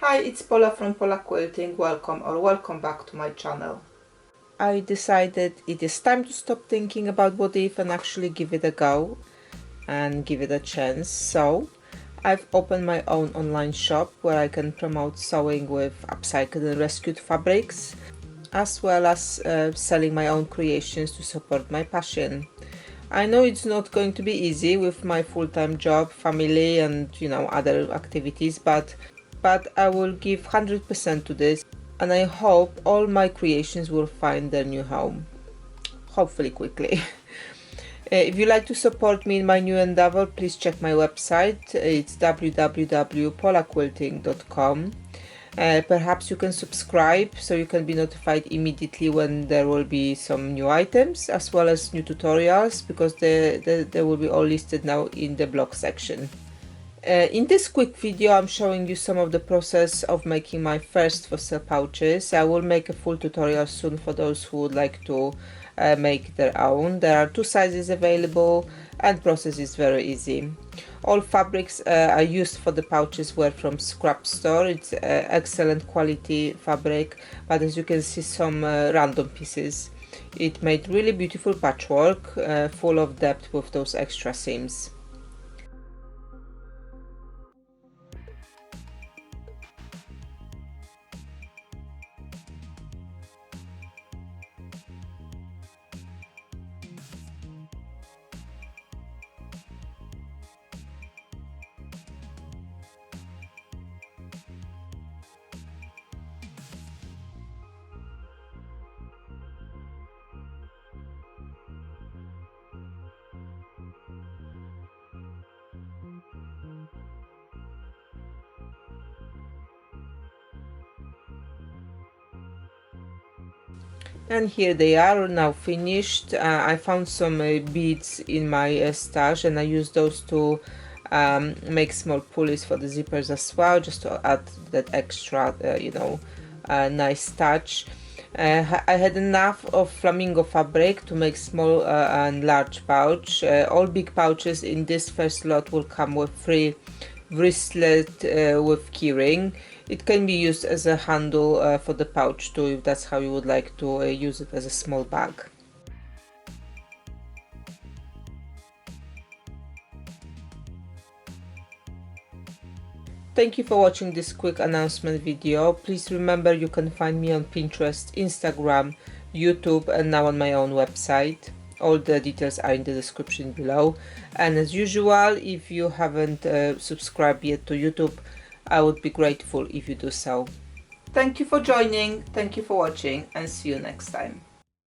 Hi, it's Paula from Paula Quilting. Welcome back to my channel. I decided it is time to stop thinking about what if and actually give it a go and give it a chance. So I've opened my own online shop where I can promote sewing with upcycled and rescued fabrics, as well as selling my own creations to support my passion. I know it's not going to be easy with my full-time job, family, and other activities, but I will give 100% to this, and I hope all my creations will find their new home, hopefully quickly. If you like to support me in my new endeavor, please check my website. It's www.polaquilting.com. Perhaps you can subscribe so you can be notified immediately when there will be some new items, as well as new tutorials, because they will be all listed now in the blog section. In this quick video I'm showing you some of the process of making my first for sale pouches. I will make a full tutorial soon for those who would like to make their own. There are two sizes available and process is very easy. All fabrics I used for the pouches were from scrap store. It's excellent quality fabric, but as you can see, some random pieces. It made really beautiful patchwork, full of depth with those extra seams. And here they are now finished. I found some beads in my stash, and I used those to make small pulleys for the zippers as well, just to add that extra nice touch. I had enough of flamingo fabric to make small and large pouch. All big pouches in this first lot will come with free wristlet with keyring. It can be used as a handle for the pouch too, if that's how you would like to use it as a small bag. Thank you for watching this quick announcement video. Please remember you can find me on Pinterest, Instagram, YouTube, and now on my own website. All the details are in the description below. And as usual, if you haven't subscribed yet to YouTube, I would be grateful if you do so. Thank you for joining, thank you for watching, and see you next time.